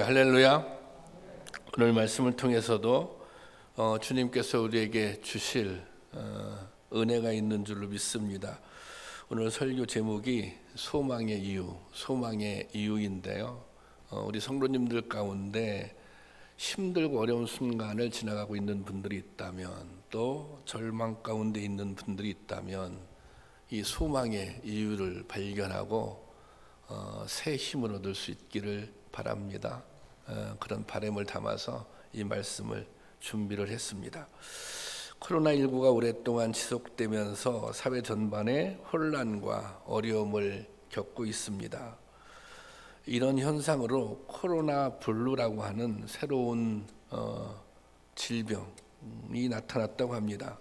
할렐루야. 오늘 말씀을 통해서도 주님께서 우리에게 주실 은혜가 있는 줄로 믿습니다. 오늘 설교 제목이 소망의 이유인데요. 우리 성도님들 가운데 힘들고 어려운 순간을 지나가고 있는 분들이 있다면, 또 절망 가운데 있는 분들이 있다면, 이 소망의 이유를 발견하고 새 힘을 얻을 수 있기를 바랍니다. 그런 바람을 담아서 이 말씀을 준비를 했습니다. 코로나19가 오랫동안 지속되면서 사회 전반에 혼란과 어려움을 겪고 있습니다. 이런 현상으로 코로나 블루라고 하는 새로운 질병이 나타났다고 합니다.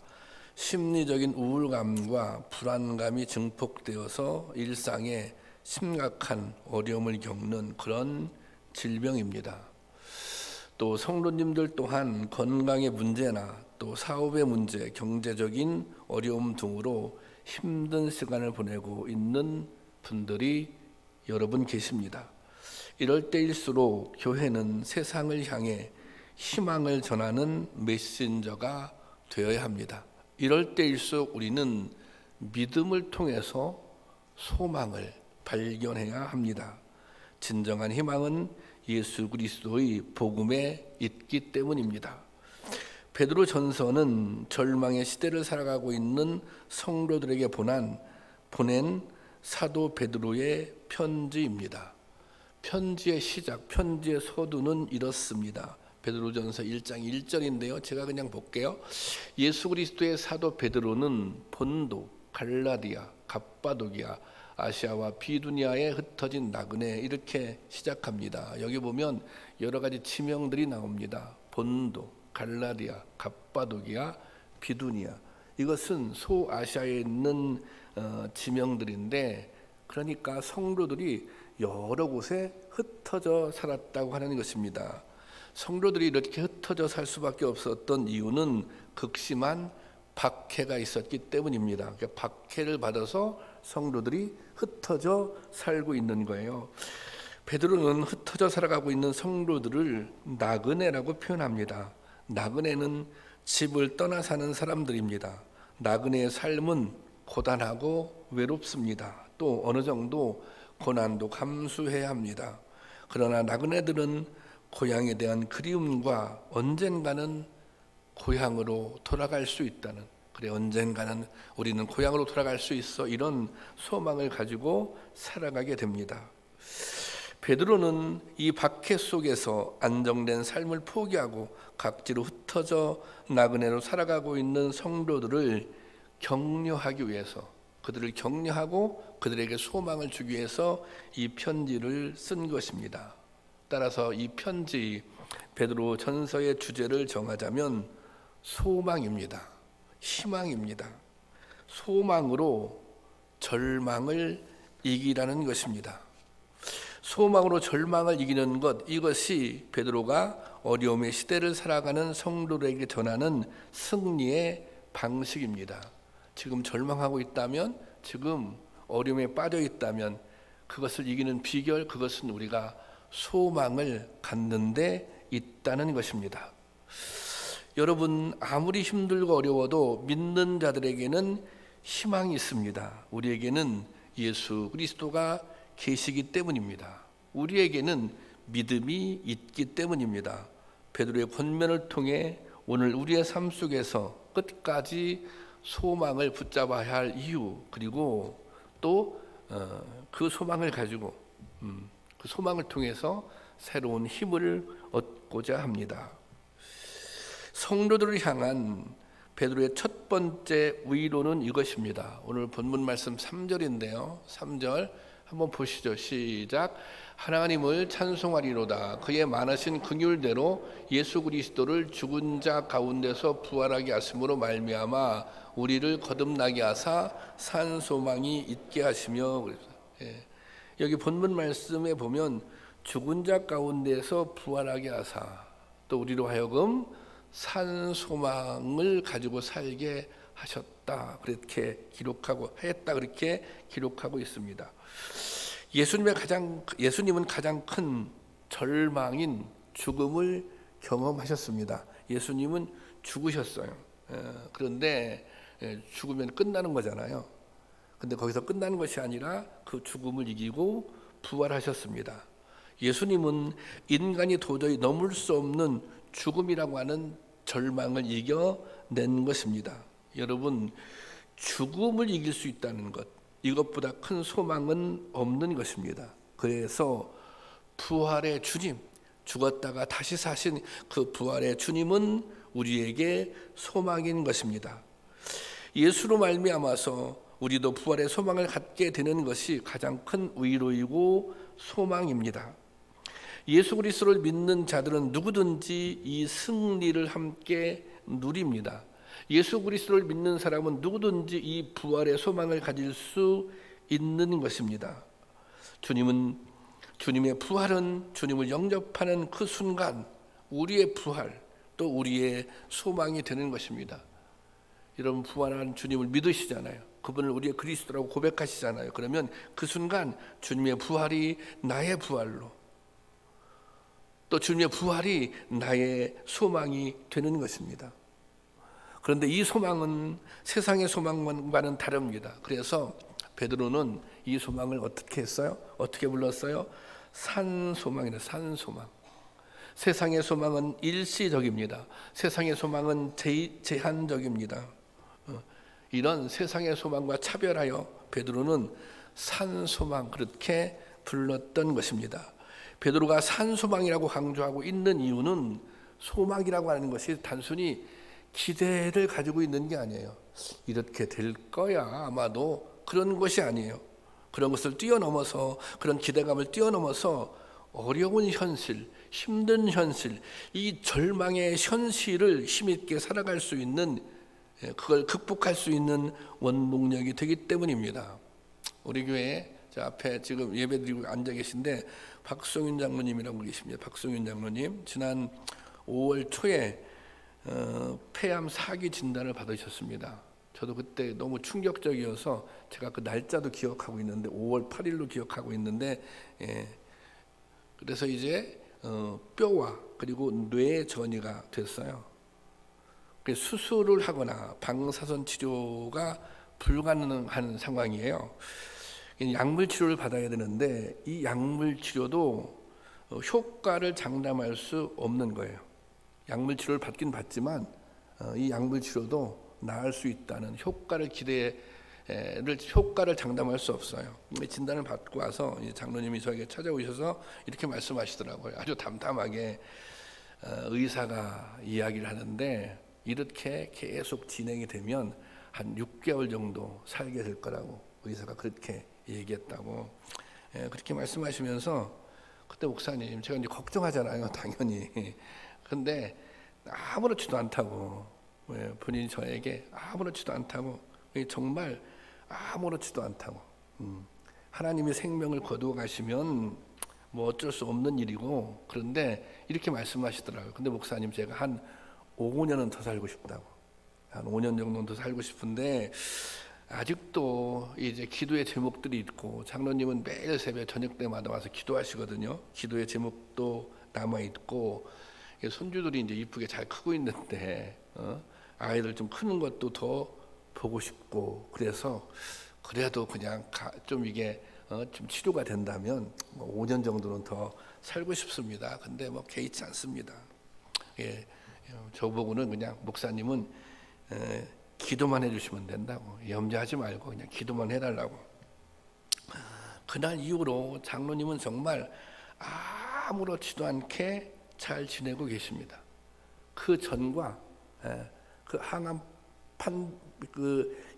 심리적인 우울감과 불안감이 증폭되어서 일상에 심각한 어려움을 겪는 그런 질병입니다. 또 성도님들 또한 건강의 문제나 또 사업의 문제, 경제적인 어려움 등으로 힘든 시간을 보내고 있는 분들이 여러 분 계십니다. 이럴 때일수록 교회는 세상을 향해 희망을 전하는 메신저가 되어야 합니다. 이럴 때일수록 우리는 믿음을 통해서 소망을 발견해야 합니다. 진정한 희망은 예수 그리스도의 복음에 있기 때문입니다. 베드로 전서는 절망의 시대를 살아가고 있는 성도들에게 보낸 사도 베드로의 편지입니다. 편지의 시작, 편지의 서두는 이렇습니다. 베드로전서 1장 1절인데요. 제가 그냥 볼게요. 예수 그리스도의 사도 베드로는 본도, 갈라디아, 갑바도기아, 아시아와 비두니아에 흩어진 나그네, 이렇게 시작합니다. 여기 보면 여러 가지 지명들이 나옵니다. 본도, 갈라디아, 갑바도기아, 비두니아. 이것은 소아시아에 있는 지명들인데, 그러니까 성도들이 여러 곳에 흩어져 살았다고 하는 것입니다. 성도들이 이렇게 흩어져 살 수밖에 없었던 이유는 극심한 박해가 있었기 때문입니다. 그러니까 박해를 받아서 성도들이 흩어져 살고 있는 거예요. 베드로는 흩어져 살아가고 있는 성도들을 나그네라고 표현합니다. 나그네는 집을 떠나 사는 사람들입니다. 나그네의 삶은 고단하고 외롭습니다. 또 어느 정도 고난도 감수해야 합니다. 그러나 나그네들은 고향에 대한 그리움과 언젠가는 고향으로 돌아갈 수 있다는, 그래 언젠가는 우리는 고향으로 돌아갈 수 있어, 이런 소망을 가지고 살아가게 됩니다. 베드로는 이 박해 속에서 안정된 삶을 포기하고 각지로 흩어져 나그네로 살아가고 있는 성도들을 격려하기 위해서, 그들을 격려하고 그들에게 소망을 주기 위해서 이 편지를 쓴 것입니다. 따라서 이 편지, 베드로 전서의 주제를 정하자면 소망입니다. 희망입니다. 소망으로 절망을 이기라는 것입니다. 소망으로 절망을 이기는 것, 이것이 베드로가 어려움의 시대를 살아가는 성도들에게 전하는 승리의 방식입니다. 지금 절망하고 있다면, 지금 어려움에 빠져 있다면 그것을 이기는 비결, 그것은 우리가 소망을 갖는 데 있다는 것입니다. 여러분, 아무리 힘들고 어려워도 믿는 자들에게는 희망이 있습니다. 우리에게는 예수 그리스도가 계시기 때문입니다. 우리에게는 믿음이 있기 때문입니다. 베드로의 권면을 통해 오늘 우리의 삶 속에서 끝까지 소망을 붙잡아야 할 이유, 그리고 또 그 소망을 가지고 그 소망을 통해서 새로운 힘을 얻고자 합니다. 성도들을 향한 베드로의 첫 번째 위로는 이것입니다. 오늘 본문 말씀 3절인데요. 3절 한번 보시죠. 시작. 하나님을 찬송하리로다. 그의 많으신 긍휼대로 예수 그리스도를 죽은 자 가운데서 부활하게 하심으로 말미암아 우리를 거듭나게 하사 산 소망이 있게 하시며. 여기 본문 말씀에 보면 죽은 자 가운데서 부활하게 하사, 또 우리로 하여금 산 소망을 가지고 살게 하셨다, 그렇게 기록하고 있습니다. 예수님은 가장 큰 절망인 죽음을 경험하셨습니다. 예수님은 죽으셨어요. 그런데 죽으면 끝나는 거잖아요. 근데 거기서 끝나는 것이 아니라 그 죽음을 이기고 부활하셨습니다. 예수님은 인간이 도저히 넘을 수 없는 죽음이라고 하는 절망을 이겨낸 것입니다. 여러분, 죽음을 이길 수 있다는 것, 이것보다 큰 소망은 없는 것입니다. 그래서 부활의 주님, 죽었다가 다시 사신 그 부활의 주님은 우리에게 소망인 것입니다. 예수로 말미암아서 우리도 부활의 소망을 갖게 되는 것이 가장 큰 위로이고 소망입니다. 예수 그리스도를 믿는 자들은 누구든지 이 승리를 함께 누립니다. 예수 그리스도를 믿는 사람은 누구든지 이 부활의 소망을 가질 수 있는 것입니다. 주님의 부활은 주님을 영접하는 그 순간 우리의 부활, 또 우리의 소망이 되는 것입니다. 여러분, 부활한 주님을 믿으시잖아요. 그분을 우리의 그리스도라고 고백하시잖아요. 그러면 그 순간 주님의 부활이 나의 부활로, 또 주님의 부활이 나의 소망이 되는 것입니다. 그런데 이 소망은 세상의 소망과는 다릅니다. 그래서 베드로는 이 소망을 어떻게 했어요? 어떻게 불렀어요? 산소망이다. 산소망. 세상의 소망은 일시적입니다. 세상의 소망은 제한적입니다. 이런 세상의 소망과 차별하여 베드로는 산소망, 그렇게 불렀던 것입니다. 베드로가 산소망이라고 강조하고 있는 이유는 소망이라고 하는 것이 단순히 기대를 가지고 있는 게 아니에요. 이렇게 될 거야 아마도, 그런 것이 아니에요. 그런 것을 뛰어넘어서, 그런 기대감을 뛰어넘어서 어려운 현실, 힘든 현실, 이 절망의 현실을 힘있게 살아갈 수 있는, 그걸 극복할 수 있는 원동력이 되기 때문입니다. 우리 교회 앞에 지금 예배드리고 앉아 계신데 박성윤 장로님이라고 계십니다. 박성윤 장로님, 지난 5월 초에 폐암 4기 진단을 받으셨습니다. 저도 그때 너무 충격적이어서 제가 그 날짜도 기억하고 있는데 5월 8일로 기억하고 있는데, 그래서 이제 뼈와 그리고 뇌 전이가 됐어요. 수술을 하거나 방사선 치료가 불가능한 상황이에요. 약물 치료를 받아야 되는데 이 약물 치료도 효과를 장담할 수 없는 거예요. 약물 치료를 받긴 받지만 이 약물 치료도 나을 수 있다는 효과를 장담할 수 없어요. 진단을 받고 와서 장로님이 저에게 찾아오셔서 이렇게 말씀하시더라고요. 아주 담담하게 의사가 이야기를 하는데 이렇게 계속 진행이 되면 한 6개월 정도 살게 될 거라고 의사가 그렇게 얘기했다고, 그렇게 말씀하시면서, 그때 목사님 제가 이제 걱정하잖아요, 당연히. 근데 아무렇지도 않다고, 본인이 저에게 아무렇지도 않다고, 정말 아무렇지도 않다고, 하나님이 생명을 거두어 가시면 뭐 어쩔 수 없는 일이고, 그런데 이렇게 말씀하시더라고요. 근데 목사님, 제가 한 5년은 더 살고 싶다고, 한 5년 정도는 더 살고 싶은데 아직도 이제 기도의 제목들이 있고, 장로님은 매일 새벽 저녁 때마다 와서 기도하시거든요. 기도의 제목도 남아 있고, 손주들이 이제 이쁘게 잘 크고 있는데 아이들 좀 크는 것도 더 보고 싶고, 그래서 그래도 그냥 좀 이게 좀 치료가 된다면 뭐 5년 정도는 더 살고 싶습니다. 근데 뭐 개의치 않습니다. 저보고는 그냥 목사님은 기도만 해주시면 된다고, 염려하지 말고 그냥 기도만 해달라고. 그날 이후로 장로님은 정말 아무렇지도 않게 잘 지내고 계십니다. 그 전과 그 항암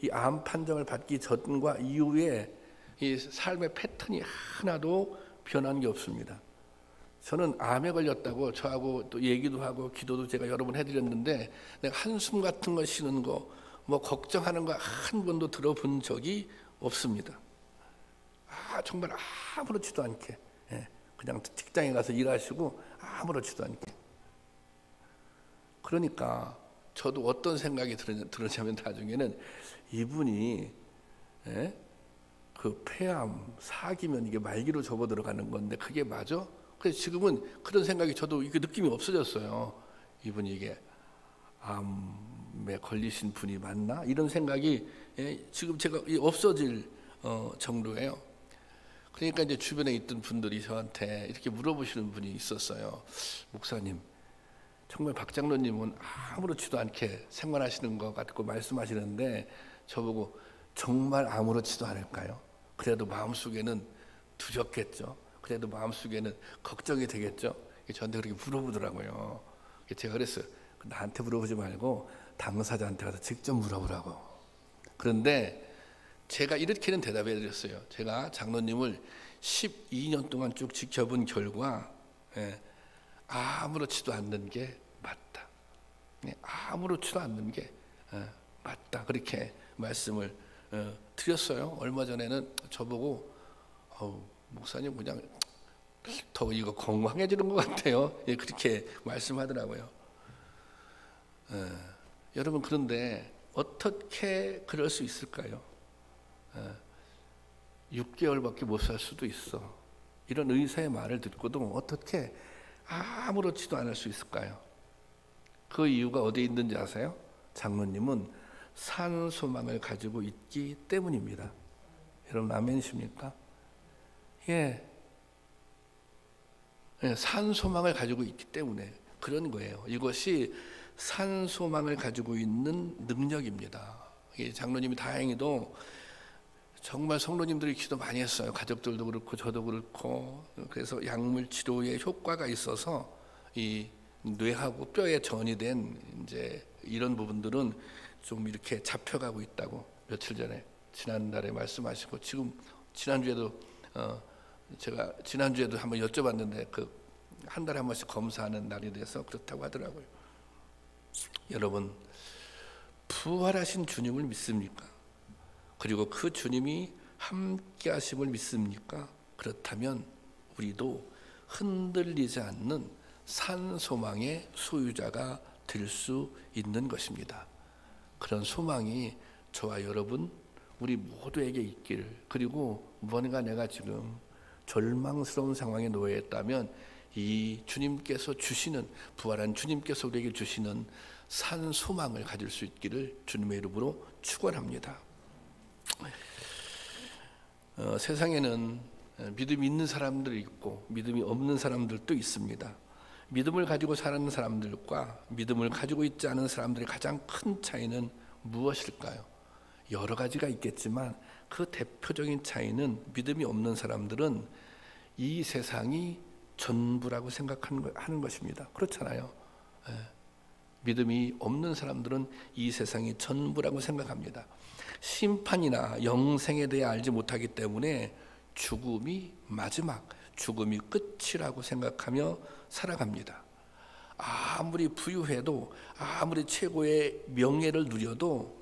이 암 판정을 받기 전과 이후에 이 삶의 패턴이 하나도 변한 게 없습니다. 저는 암에 걸렸다고 저하고 또 얘기도 하고 기도도 제가 여러 번 해드렸는데, 내가 한숨 같은 거 쉬는 거, 뭐 걱정하는 거 한 번도 들어본 적이 없습니다. 정말 아무렇지도 않게 그냥 직장에 가서 일하시고 아무렇지도 않게. 그러니까 저도 어떤 생각이 들었냐면, 나중에는 이분이 그 폐암 4기면 이게 말기로 접어들어가는 건데 그게 맞아? 그래서 지금은 그런 생각이 저도 이게 느낌이 없어졌어요. 이분이 이게 암에 걸리신 분이 맞나? 이런 생각이 지금 제가 없어질 정도예요. 그러니까 이제 주변에 있던 분들이 저한테 이렇게 물어보시는 분이 있었어요. 목사님, 정말 박 장로님은 아무렇지도 않게 생활하시는 것 같고 말씀하시는데 저보고 정말 아무렇지도 않을까요? 그래도 마음속에는 두렵겠죠. 그래도 마음속에는 걱정이 되겠죠. 저한테 그렇게 물어보더라고요. 제가 그랬어요. 나한테 물어보지 말고 당사자한테 가서 직접 물어보라고. 그런데 제가 이렇게는 대답해 드렸어요. 제가 장로님을 12년 동안 쭉 지켜본 결과 아무렇지도 않는 게 맞다. 아무렇지도 않는 게 맞다. 그렇게 말씀을 드렸어요. 얼마 전에는 저보고 목사님 그냥 더 이거 건강해지는 것 같아요. 그렇게 말씀하더라고요. 여러분, 그런데 어떻게 그럴 수 있을까요? 6개월밖에 못 살 수도 있어. 이런 의사의 말을 듣고도 어떻게 아무렇지도 않을 수 있을까요? 그 이유가 어디에 있는지 아세요? 장로님은 산 소망을 가지고 있기 때문입니다. 여러분 아멘이십니까? 산 소망을 가지고 있기 때문에 그런 거예요. 이것이 산 소망을 가지고 있는 능력입니다. 장로님이 다행히도 정말 성도님들이 기도 많이 했어요. 가족들도 그렇고 저도 그렇고. 그래서 약물 치료에 효과가 있어서 이 뇌하고 뼈에 전이 된 이제 이런 부분들은 좀 이렇게 잡혀가고 있다고 며칠 전에 지난달에 말씀하시고, 지금 지난주에도 제가 지난주에도 한번 여쭤봤는데 그 한 달에 한 번씩 검사하는 날이 돼서 그렇다고 하더라고요. 여러분, 부활하신 주님을 믿습니까? 그리고 그 주님이 함께 하심을 믿습니까? 그렇다면 우리도 흔들리지 않는 산 소망의 소유자가 될 수 있는 것입니다. 그런 소망이 저와 여러분 우리 모두에게 있기를, 그리고 무언가 내가 지금 절망스러운 상황에 놓여 있다면 이 주님께서 주시는, 부활한 주님께서 우리에게 주시는 산 소망을 가질 수 있기를 주님의 이름으로 축원합니다. 세상에는 믿음이 있는 사람들이 있고 믿음이 없는 사람들도 있습니다. 믿음을 가지고 사는 사람들과 믿음을 가지고 있지 않은 사람들의 가장 큰 차이는 무엇일까요? 여러 가지가 있겠지만 그 대표적인 차이는, 믿음이 없는 사람들은 이 세상이 전부라고 생각하는 것입니다. 그렇잖아요. 믿음이 없는 사람들은 이 세상이 전부라고 생각합니다. 심판이나 영생에 대해 알지 못하기 때문에 죽음이 마지막, 죽음이 끝이라고 생각하며 살아갑니다. 아무리 부유해도, 아무리 최고의 명예를 누려도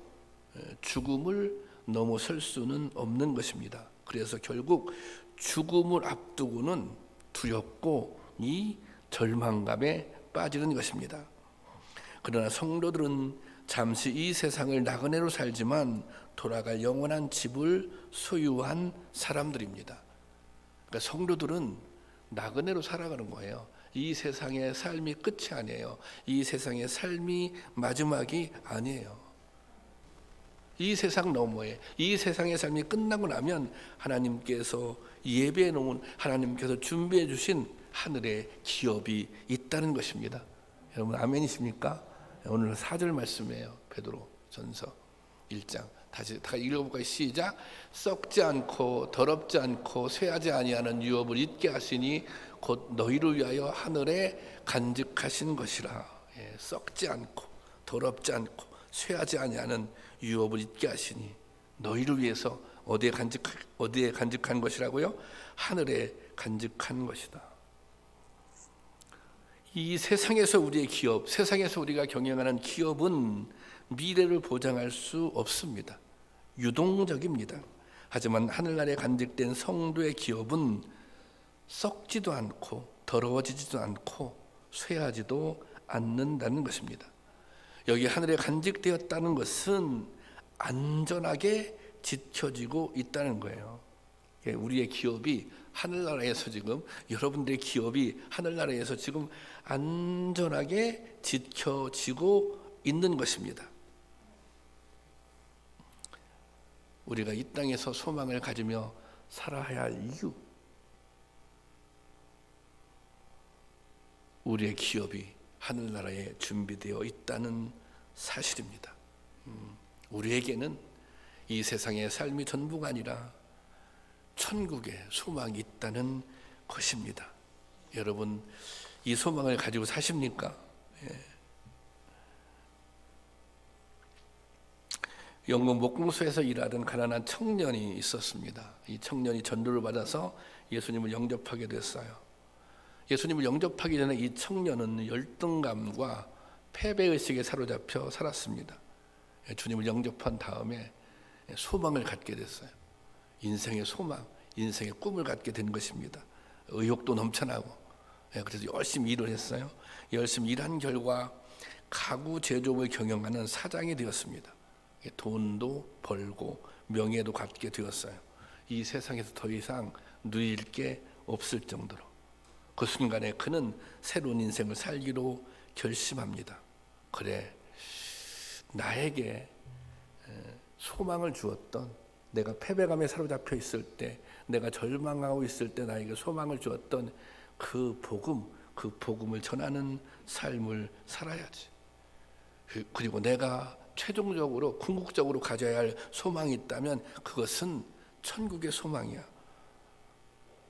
죽음을 넘어설 수는 없는 것입니다. 그래서 결국 죽음을 앞두고는 두렵고 이 절망감에 빠지는 것입니다. 그러나 성도들은 잠시 이 세상을 나그네로 살지만 돌아갈 영원한 집을 소유한 사람들입니다. 그러니까 성도들은 나그네로 살아가는 거예요. 이 세상의 삶이 끝이 아니에요. 이 세상의 삶이 마지막이 아니에요. 이 세상 너머에, 이 세상의 삶이 끝나고 나면 하나님께서 예배해 놓은, 하나님께서 준비해 주신 하늘의 기업이 있다는 것입니다. 여러분 아멘이십니까? 오늘 4절 말씀이에요. 베드로 전서 1장. 다시 읽어볼까요? 시작. 썩지 않고 더럽지 않고 쇠하지 아니하는 유업을 잊게 하시니 곧 너희를 위하여 하늘에 간직하신 것이라. 썩지 않고 더럽지 않고 쇠하지 아니하는 유업을 잊게 하시니, 너희를 위해서 어디에 간직한 것이라고요? 하늘에 간직한 것이다. 이 세상에서 우리의 기업, 세상에서 우리가 경영하는 기업은 미래를 보장할 수 없습니다. 유동적입니다. 하지만 하늘나라에 간직된 성도의 기업은 썩지도 않고 더러워지지도 않고 쇠하지도 않는다는 것입니다. 여기 하늘에 간직되었다는 것은 안전하게 지켜지고 있다는 거예요. 우리의 기업이 하늘나라에서 지금 여러분들의 기업이 하늘나라에서 지금 안전하게 지켜지고 있는 것입니다. 우리가 이 땅에서 소망을 가지며 살아야 할 이유, 우리의 기업이 하늘나라에 준비되어 있다는 사실입니다. 우리에게는 이 세상의 삶이 전부가 아니라 천국에 소망이 있다는 것입니다. 여러분, 이 소망을 가지고 사십니까? 영국 목공소에서 일하던 가난한 청년이 있었습니다. 이 청년이 전도를 받아서 예수님을 영접하게 됐어요. 예수님을 영접하기 전에 이 청년은 열등감과 패배의식에 사로잡혀 살았습니다. 주님을 영접한 다음에 소망을 갖게 됐어요. 인생의 소망, 인생의 꿈을 갖게 된 것입니다. 의욕도 넘쳐나고, 그래서 열심히 일을 했어요. 열심히 일한 결과 가구 제조업을 경영하는 사장이 되었습니다. 돈도 벌고 명예도 갖게 되었어요. 이 세상에서 더 이상 누릴 게 없을 정도로. 그 순간에 그는 새로운 인생을 살기로 결심합니다. 그래, 나에게 소망을 주었던, 내가 패배감에 사로잡혀 있을 때, 내가 절망하고 있을 때 나에게 소망을 주었던 그 복음을 전하는 삶을 살아야지. 그리고 내가 최종적으로 궁극적으로 가져야 할 소망이 있다면 그것은 천국의 소망이야.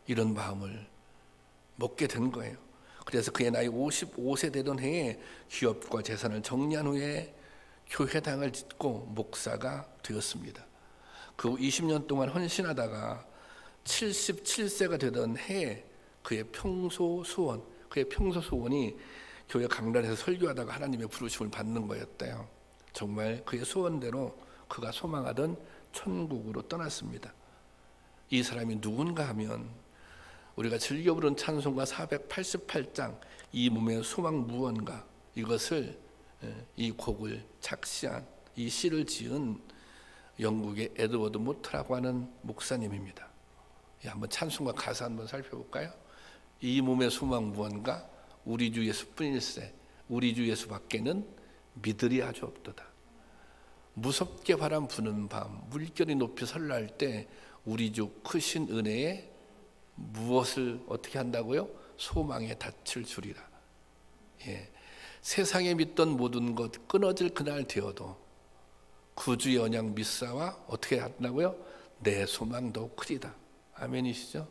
이런 마음을 먹게 된 거예요. 그래서 그의 나이 55세 되던 해에 기업과 재산을 정리한 후에 교회당을 짓고 목사가 되었습니다. 그 20년 동안 헌신하다가 77세가 되던 해에 그의 평소 소원이 교회 강단에서 설교하다가 하나님의 부르심을 받는 거였대요. 정말 그의 소원대로 그가 소망하던 천국으로 떠났습니다. 이 사람이 누군가 하면 우리가 즐겨 부른 찬송가 488장 이 몸의 소망 무언가, 이것을, 이 곡을 작시한, 이 시를 지은 영국의 에드워드 모트라고 하는 목사님입니다. 한번 찬송가 가사 한번 살펴볼까요? 이 몸의 소망 무언가, 우리 주 예수뿐일세, 우리 주 예수밖에는 믿으리 아주 없도다. 무섭게 바람 부는 밤, 물결이 높이 설날 때 우리 주 크신 은혜에 무엇을 어떻게 한다고요? 소망에 닿칠 줄이라. 세상에 믿던 모든 것 끊어질 그날 되어도 구주의 언약 믿사와 어떻게 한다고요? 내 소망도 크리다. 아멘이시죠?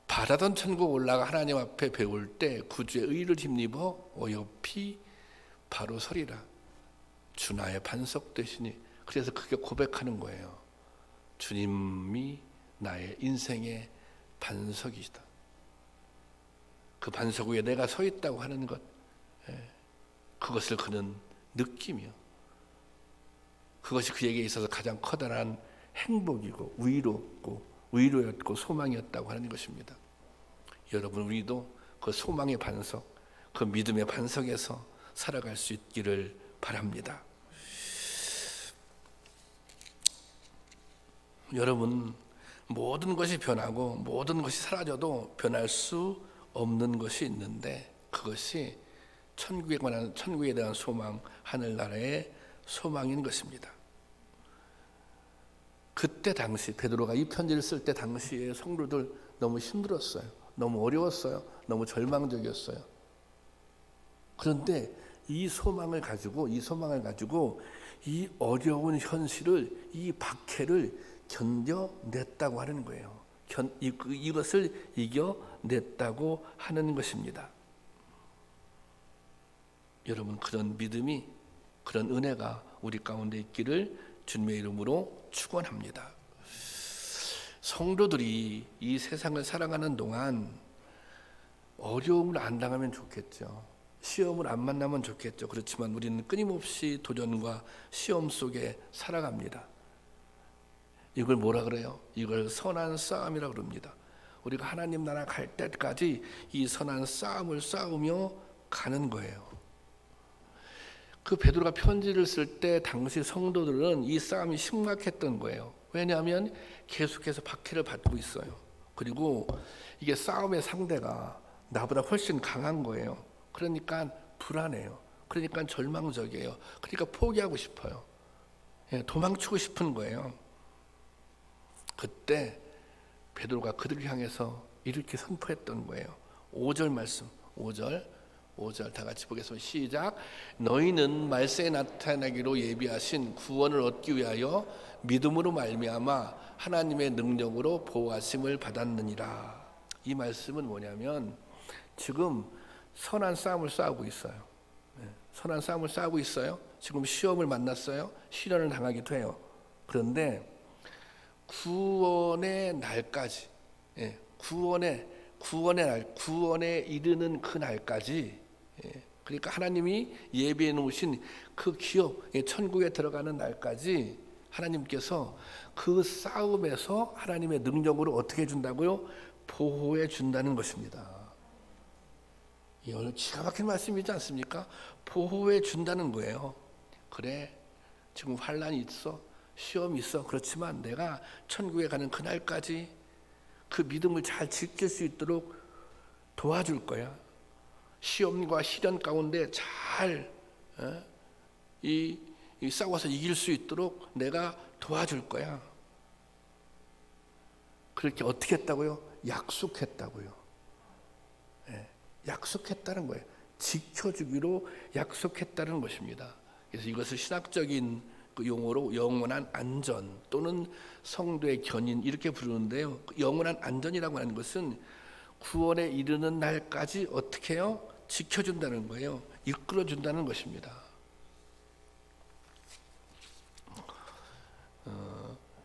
바라던 천국 올라가 하나님 앞에 배울 때 구주의 의를 힘입어 어여피 바로 서리라. 주 나의 반석 되시니. 그래서 그게 고백하는 거예요. 주님이 나의 인생의 반석이시다. 그 반석 위에 내가 서 있다고 하는 것, 그것을 그는 느끼며 그것이 그에게 있어서 가장 커다란 행복이고 위로였고 소망이었다고 하는 것입니다. 여러분, 우리도 그 소망의 반석, 그 믿음의 반석에서 살아갈 수 있기를 바랍니다. 여러분, 모든 것이 변하고 모든 것이 사라져도 변할 수 없는 것이 있는데 그것이 천국에 대한 소망, 하늘나라의 소망인 것입니다. 그때 당시 베드로가 이 편지를 쓸 때 당시에 성도들 너무 힘들었어요. 너무 어려웠어요. 너무 절망적이었어요. 그런데 이 소망을 가지고 이 어려운 현실을, 이 박해를 견뎌냈다고 하는 거예요. 이것을 이겨냈다고 하는 것입니다. 여러분, 그런 믿음이, 그런 은혜가 우리 가운데 있기를 주님의 이름으로 축원합니다. 성도들이 이 세상을 살아가는 동안 어려움을 안 당하면 좋겠죠. 시험을 안 만나면 좋겠죠. 그렇지만 우리는 끊임없이 도전과 시험 속에 살아갑니다. 이걸 뭐라 그래요? 이걸 선한 싸움이라고 그럽니다. 우리가 하나님 나라 갈 때까지 이 선한 싸움을 싸우며 가는 거예요. 그 베드로가 편지를 쓸 때 당시 성도들은 이 싸움이 심각했던 거예요. 왜냐하면 계속해서 박해를 받고 있어요. 그리고 이게 싸움의 상대가 나보다 훨씬 강한 거예요. 그러니까 불안해요. 그러니까 절망적이에요. 그러니까 포기하고 싶어요. 예, 도망치고 싶은 거예요. 그때 베드로가 그들을 향해서 이렇게 선포했던 거예요. 5절 말씀, 5절 다 같이 보겠습니다. 시작. 너희는 말세에 나타나기로 예비하신 구원을 얻기 위하여 믿음으로 말미암아 하나님의 능력으로 보호하심을 받았느니라. 이 말씀은 뭐냐면 지금 선한 싸움을 싸우고 있어요. 선한 싸움을 싸우고 있어요. 지금 시험을 만났어요. 시련을 당하기도 해요. 그런데 구원의 날까지, 구원에 이르는 그 날까지, 그러니까 하나님이 예비해 놓으신 그 기업, 천국에 들어가는 날까지 하나님께서 그 싸움에서 하나님의 능력으로 어떻게 해준다고요? 보호해 준다는 것입니다. 이거 기가 막힌 말씀이지 않습니까? 보호해 준다는 거예요. 그래, 지금 환난이 있어, 시험이 있어. 그렇지만 내가 천국에 가는 그날까지 그 믿음을 잘 지킬 수 있도록 도와줄 거야. 시험과 시련 가운데 잘 싸워서 이길 수 있도록 내가 도와줄 거야. 그렇게 어떻게 했다고요? 약속했다고요. 약속했다는 거예요. 지켜주기로 약속했다는 것입니다. 그래서 이것을 신학적인 그 용어로 영원한 안전 또는 성도의 견인 이렇게 부르는데요. 영원한 안전이라고 하는 것은 구원에 이르는 날까지 어떻게 해요? 지켜준다는 거예요. 이끌어준다는 것입니다.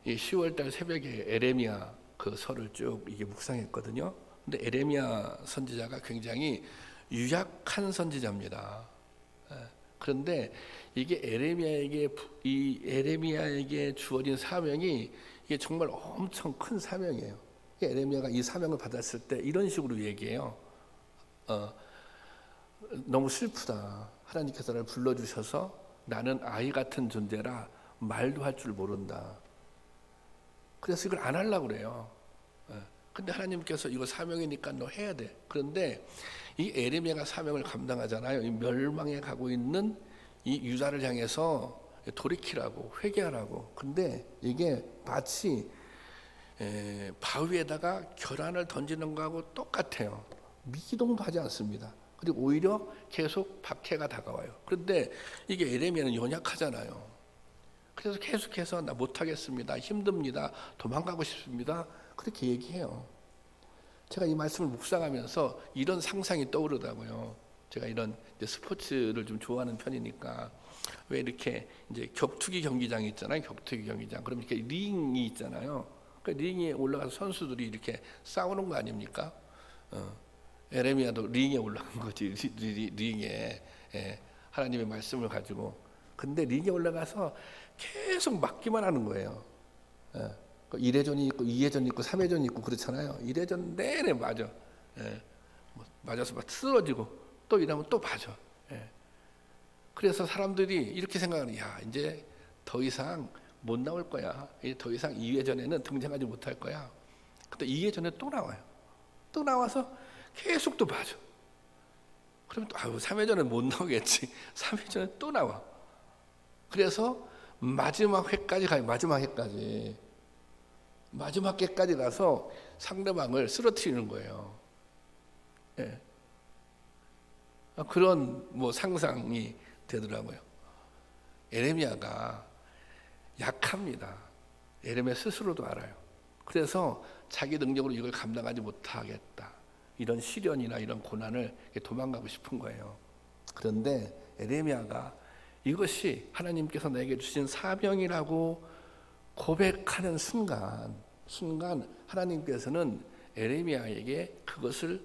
이 10월달 새벽에 에레미야 그 설을 쭉 이게 묵상했거든요. 근데 에레미야 선지자가 굉장히 유약한 선지자입니다. 그런데 이게 에레미야에게 주어진 사명이 이게 정말 엄청 큰 사명이에요. 에레미야가 이 사명을 받았을 때 이런 식으로 얘기해요. 너무 슬프다. 하나님께서 나를 불러주셔서 나는 아이 같은 존재라 말도 할 줄 모른다. 그래서 이걸 안 하려고 그래요. 근데 하나님께서 이거 사명이니까 너 해야 돼. 그런데 이 에레미야가 사명을 감당하잖아요. 이 멸망에 가고 있는 이 유다를 향해서 돌이키라고 회개하라고. 근데 이게 마치 바위에다가 계란을 던지는 거하고 똑같아요. 미동도 하지 않습니다. 그리고 오히려 계속 박해가 다가와요. 그런데 이게 에레미야는 연약하잖아요. 그래서 계속해서 나 못하겠습니다. 힘듭니다. 도망가고 싶습니다. 그렇게 얘기해요. 제가 이 말씀을 묵상하면서 이런 상상이 떠오르더라고요. 제가 이런 스포츠를 좀 좋아하는 편이니까 왜 이렇게 이제 격투기 경기장이 있잖아요. 격투기 경기장. 그럼 이렇게 링이 있잖아요. 그 링에 올라가서 선수들이 이렇게 싸우는 거 아닙니까? 에레미야도 링에 올라간 거지. 링에 하나님의 말씀을 가지고. 근데 링에 올라가서 계속 맞기만 하는 거예요. 1회전이 있고 2회전이 있고 3회전이 있고 그렇잖아요. 1회전 내내 맞아. 맞아서 막 쓰러지고 또 이러면 또 맞아. 그래서 사람들이 이렇게 생각하는, 야, 이제 더 이상 못 나올 거야. 이제 더 이상 2회전에는 등장하지 못할 거야. 근데 2회전에 또 나와요. 또 나와서 계속 또 맞아. 그러면 또 3회전에 못 나오겠지. 3회전에 또 나와. 그래서 마지막 회까지 가요. 마지막 회까지 가서 상대방을 쓰러뜨리는 거예요. 그런 상상이 되더라고요. 에레미야가 약합니다. 에레미야 스스로도 알아요. 그래서 자기 능력으로 이걸 감당하지 못하겠다. 이런 시련이나 이런 고난을 도망가고 싶은 거예요. 그런데 에레미야가 이것이 하나님께서 내게 주신 사명이라고 고백하는 순간 하나님께서는 에레미야에게 그것을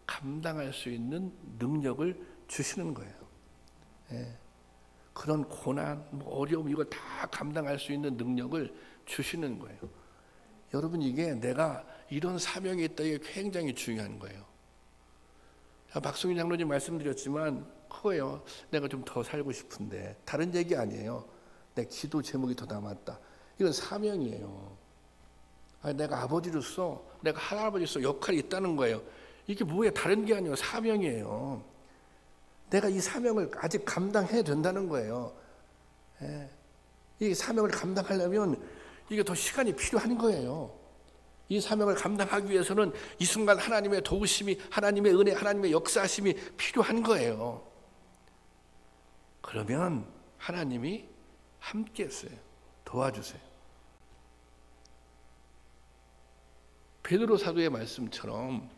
감당할 수 있는 능력을 주시는 거예요. 그런 고난, 어려움 이걸 다 감당할 수 있는 능력을 주시는 거예요. 여러분, 이게 내가 이런 사명이 있다, 이게 굉장히 중요한 거예요. 박승희 장로님 말씀드렸지만 그거예요. 내가 좀 더 살고 싶은데, 다른 얘기 아니에요. 내 기도 제목이 더 남았다. 이건 사명이에요. 내가 아버지로서, 내가 할아버지로서 역할이 있다는 거예요. 이게 뭐예요? 다른 게 아니에요. 사명이에요. 내가 이 사명을 아직 감당해야 된다는 거예요. 예. 이 사명을 감당하려면 이게 더 시간이 필요한 거예요. 이 사명을 감당하기 위해서는 이 순간 하나님의 도우심이, 하나님의 은혜, 하나님의 역사하심이 필요한 거예요. 그러면 하나님이 함께 했어요. 도와주세요. 베드로 사도의 말씀처럼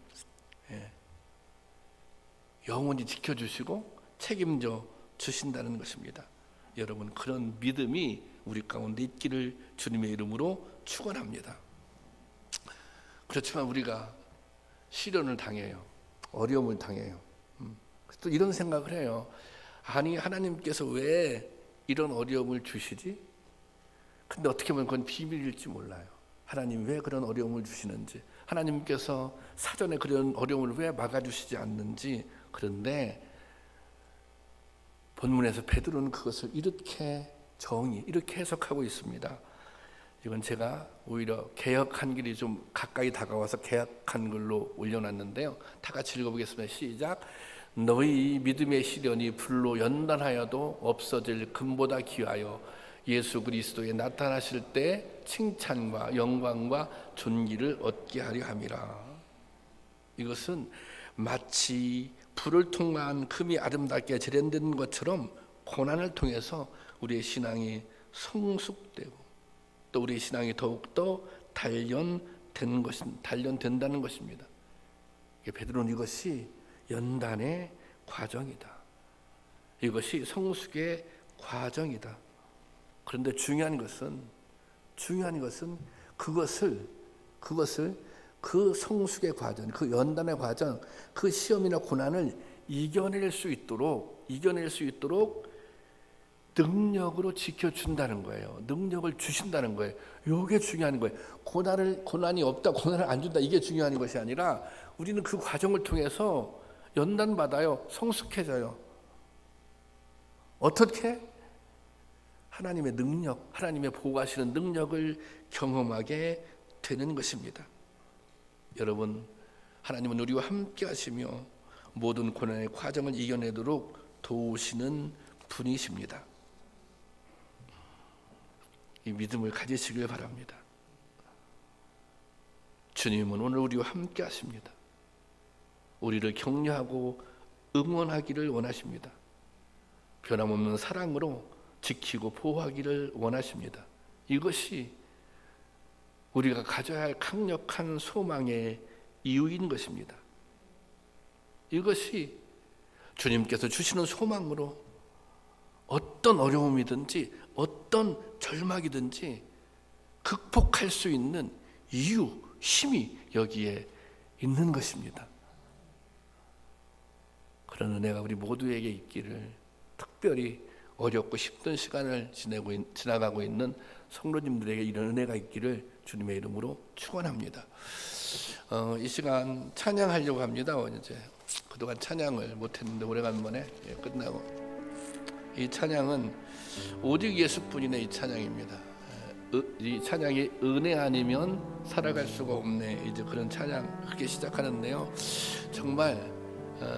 영원히 지켜주시고 책임져 주신다는 것입니다. 여러분, 그런 믿음이 우리 가운데 있기를 주님의 이름으로 축원합니다. 그렇지만 우리가 시련을 당해요. 어려움을 당해요. 또 이런 생각을 해요. 아니, 하나님께서 왜 이런 어려움을 주시지? 근데 어떻게 보면 그건 비밀일지 몰라요. 하나님 왜 그런 어려움을 주시는지, 하나님께서 사전에 그런 어려움을 왜 막아주시지 않는지. 그런데 본문에서 베드로는 그것을 이렇게 이렇게 해석하고 있습니다. 이건 제가 오히려 개역한 길이 좀 가까이 다가와서 개역한 글로 올려놨는데요. 다 같이 읽어보겠습니다. 시작. 너희 믿음의 시련이 불로 연단하여도 없어질 금보다 귀하여 예수 그리스도에 나타나실 때 칭찬과 영광과 존귀를 얻게 하려 함이라. 이것은 마치 불을 통한 금이 아름답게 재련된 것처럼 고난을 통해서 우리의 신앙이 성숙되고 또 우리의 신앙이 더욱더 단련된다는 것입니다. 베드로는 이것이 연단의 과정이다. 이것이 성숙의 과정이다. 그런데 중요한 것은 그것을 그 성숙의 과정, 그 연단의 과정, 그 시험이나 고난을 이겨낼 수 있도록 능력으로 지켜준다는 거예요. 능력을 주신다는 거예요. 이게 중요한 거예요. 고난이 없다, 고난을 안 준다, 이게 중요한 것이 아니라 우리는 그 과정을 통해서 연단받아요. 성숙해져요. 어떻게? 하나님의 능력, 하나님의 보호하시는 능력을 경험하게 되는 것입니다. 여러분, 하나님은 우리와 함께 하시며 모든 고난의 과정을 이겨내도록 도우시는 분이십니다. 이 믿음을 가지시길 바랍니다. 주님은 오늘 우리와 함께 하십니다. 우리를 격려하고 응원하기를 원하십니다. 변함없는 사랑으로 지키고 보호하기를 원하십니다. 이것이 우리가 가져야 할 강력한 소망의 이유인 것입니다. 이것이 주님께서 주시는 소망으로 어떤 어려움이든지 어떤 절망이든지 극복할 수 있는 이유, 힘이 여기에 있는 것입니다. 그런 은혜가 우리 모두에게 있기를, 특별히 어렵고 힘든 시간을 지나가고 있는 성도님들에게 이런 은혜가 있기를 주님의 이름으로 축원합니다. 이 시간 찬양하려고 합니다. 이제 그동안 찬양을 못했는데 오래간만에 끝나고, 이 찬양은 오직 예수뿐이네, 이 찬양입니다. 이 찬양이 은혜 아니면 살아갈 수가 없네, 이제 그런 찬양 크게 시작하는데요. 정말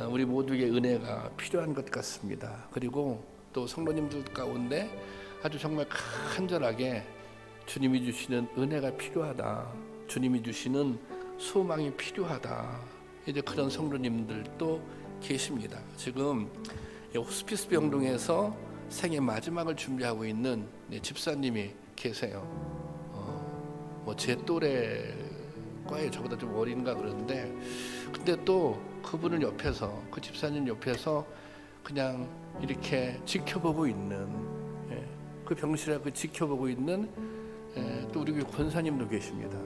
우리 모두에게 은혜가 필요한 것 같습니다. 그리고 또 성도님들 가운데 아주 정말 간절하게 주님이 주시는 은혜가 필요하다, 주님이 주시는 소망이 필요하다, 이제 그런 성도님들도 계십니다. 지금 호스피스 병동에서 생애 마지막을 준비하고 있는 집사님이 계세요. 제 또래 과에 저보다 좀 어린가 그런데, 근데 또 그분을 옆에서, 그 집사님 옆에서 그냥 이렇게 지켜보고 있는, 그 병실에 그 지켜보고 있는 또 우리 권사님도 계십니다.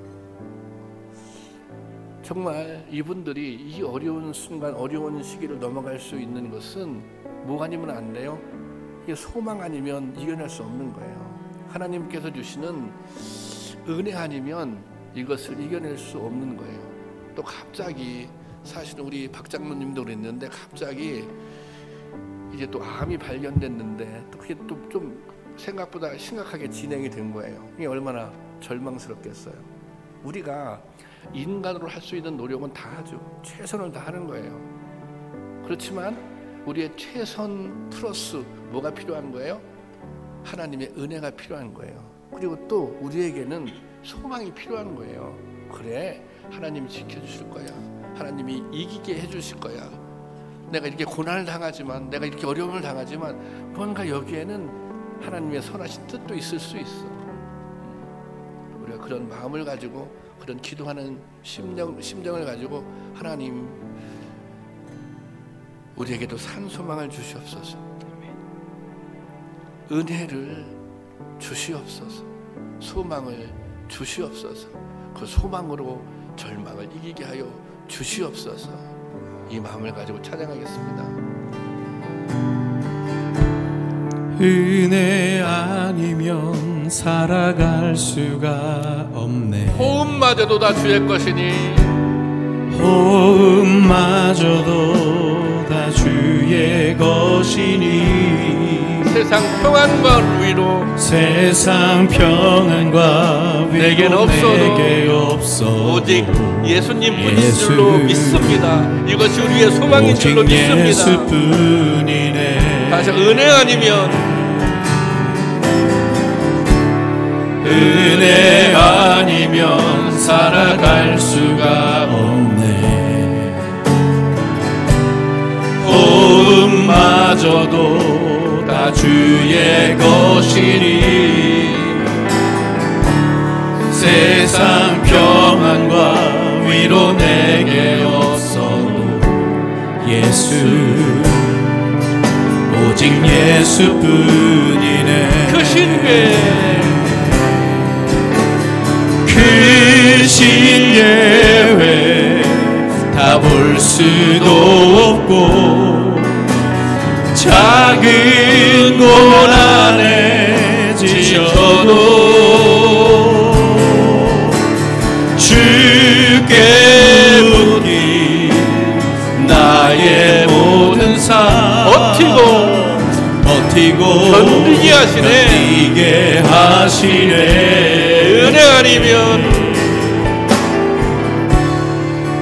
정말 이분들이 이 어려운 순간, 어려운 시기를 넘어갈 수 있는 것은 뭐가 아니면 안 돼요? 이게 소망 아니면 이겨낼 수 없는 거예요. 하나님께서 주시는 은혜 아니면 이것을 이겨낼 수 없는 거예요. 또 갑자기, 사실은 우리 박 장로님도 그랬는데 갑자기 이제 또 암이 발견됐는데 또 그게 또 좀 생각보다 심각하게 진행이 된 거예요. 이게 얼마나 절망스럽겠어요. 우리가 인간으로 할 수 있는 노력은 다 하죠. 최선을 다하는 거예요. 그렇지만 우리의 최선 플러스 뭐가 필요한 거예요? 하나님의 은혜가 필요한 거예요. 그리고 또 우리에게는 소망이 필요한 거예요. 그래, 하나님이 지켜주실 거야. 하나님이 이기게 해주실 거야. 내가 이렇게 고난을 당하지만, 내가 이렇게 어려움을 당하지만 뭔가 여기에는 하나님의 선하신 뜻도 있을 수 있어. 우리가 그런 마음을 가지고, 그런 기도하는 심정을 가지고 하나님, 우리에게도 산 소망을 주시옵소서. 은혜를 주시옵소서. 소망을 주시옵소서. 그 소망으로 절망을 이기게 하여 주시옵소서. 이 마음을 가지고 찬양하겠습니다. 은혜 아니면 살아갈 수가 없네. 호흡마저도 다 주의 것이니, 호흡마저도 다 주의 것이니, 세상 평안과 위로, 세상 평안과 위로 내겐 없어도 없어. 오직 예수님 분인 줄로 믿습니다. 이것이 우리의 소망인 줄로 믿습니다. 예수뿐이네. 다시 은혜 아니면, 은혜 아니면 살아갈 수가 없네. 호흡마저도 다 주의 것이니, 세상 평안과 위로 내게 없어도 예수, 오직 예수뿐이네. 크신 계획 다 볼 수도 없고, 작은 고난에 지쳐도 주께 묻기 나의 모든 삶 버티고 견디게 하시네.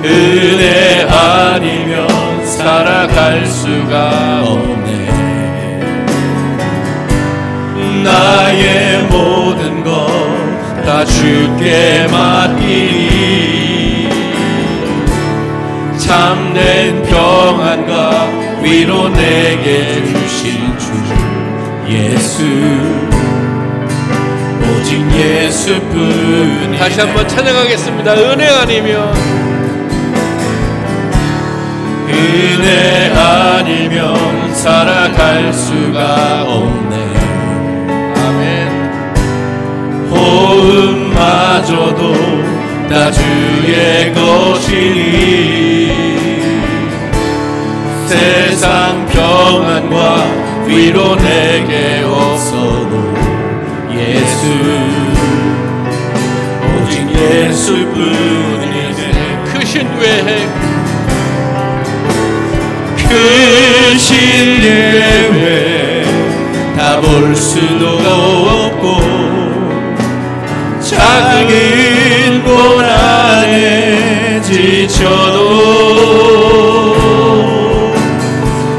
은혜 아니면 살아갈 수가 없네. 나의 모든 것 다 주께 맡기니, 참된 평안과 위로 내게 주신 주 예수, 오직 예수뿐이네. 다시 한번 찬양하겠습니다. 은혜 아니면, 은혜 아니면 살아갈 수가 없네. 아멘. 호흡마저도 다 주의 것이니, 세상 평안과 위로 내게 없어도 예수, 오직 예수뿐이네. 크신 계획, 크신 계획 다 볼 수도 없고, 작은 고난에 지쳐도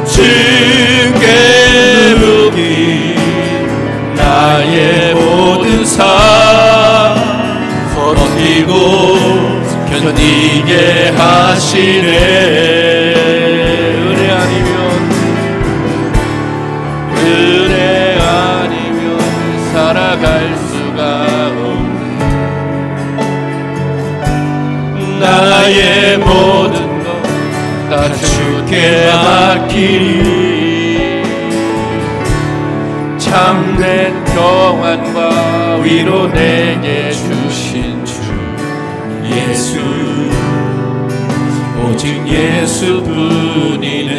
주께 묻기 나의 모든 삶 버티고 견디게 하시네. 은혜 아니면 살아갈 수가 없네. 나의 모든 것 다 주께 맡기니, 참된 평안과 위로 내게 주신 주 예수, 오직 예수뿐이네.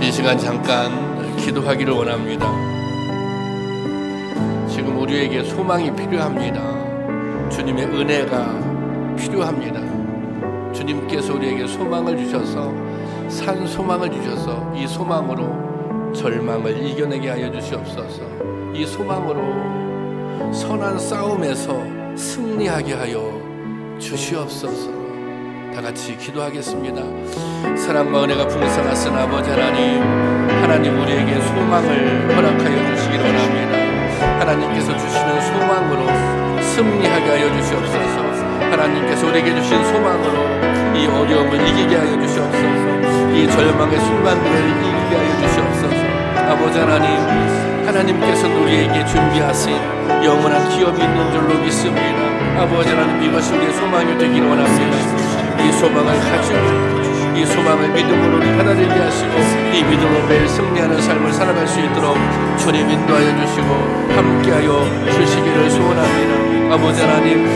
이 시간 잠깐 기도하기를 원합니다. 지금 우리에게 소망이 필요합니다. 주님의 은혜가 필요합니다. 주님께서 우리에게 소망을 주셔서, 산 소망을 주셔서 이 소망으로 절망을 이겨내게 하여 주시옵소서. 이 소망으로 선한 싸움에서 승리하게 하여 주시옵소서. 다 같이 기도하겠습니다. 사랑과 은혜가 풍성하신 아버지 하나님, 하나님 우리에게 소망을 허락하여 주시길 원합니다. 하나님께서 주시는 소망으로 승리하게 하여 주시옵소서. 하나님께서 우리에게 주신 소망으로 이 어려움을 이기게 하여 주시옵소서. 이 절망의 순간들을 이기게 하여 주시옵소서. 아버지 하나님께서 우리에게 준비하신 영원한 기업이 있는 줄로 믿습니다. 아버지 하나님, 이것이 우리의 소망이 되기를 원합니다. 이 소망을 가지고 이 소망을 믿음으로 받아들이게 하시고 이 믿음으로 매일 승리하는 삶을 살아갈 수 있도록 주님 인도하여 주시고 함께하여 주시기를 소원합니다. 아버지 하나님,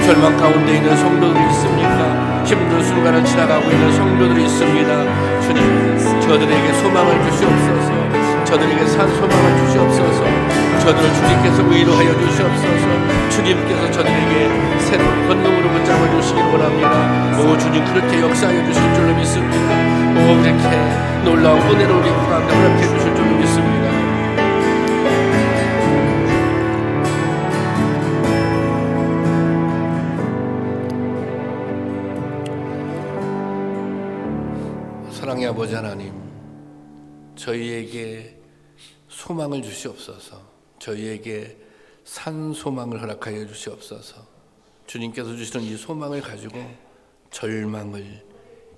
절망 가운데 있는 성도들이 있습니까? 힘든 순간을 지나가고 있는 성도들이 있습니다. 주님, 저들에게 소망을 주시옵소서. 저들에게 산 소망을 주시옵소서. 저들을 주님께서 위로하여 주시옵소서. 주님께서 저들에게 새로운 권능으로 붙잡아 주시길 원합니다. 오 주님, 그렇게 역사하여 주실 줄로 믿습니다. 오 그렇게 놀라운 은혜로 우리 가운데 허락해 주실 줄로 믿습니다. 사랑의 아버지 하나님, 저희에게 소망을 주시옵소서. 저희에게 산 소망을 허락하여 주시옵소서. 주님께서 주시는 이 소망을 가지고 절망을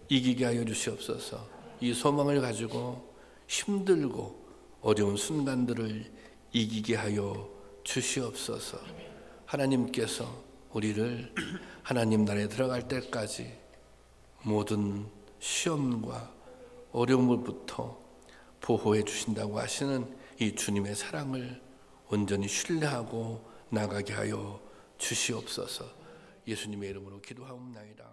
이기게 하여 주시옵소서. 이 소망을 가지고 힘들고 어려운 순간들을 이기게 하여 주시옵소서. 하나님께서 우리를 하나님 나라에 들어갈 때까지 모든 시험과 어려움으로부터 보호해 주신다고 하시는 이 주님의 사랑을 온전히 신뢰하고 나가게 하여 주시옵소서. 예수님의 이름으로 기도하옵나이다.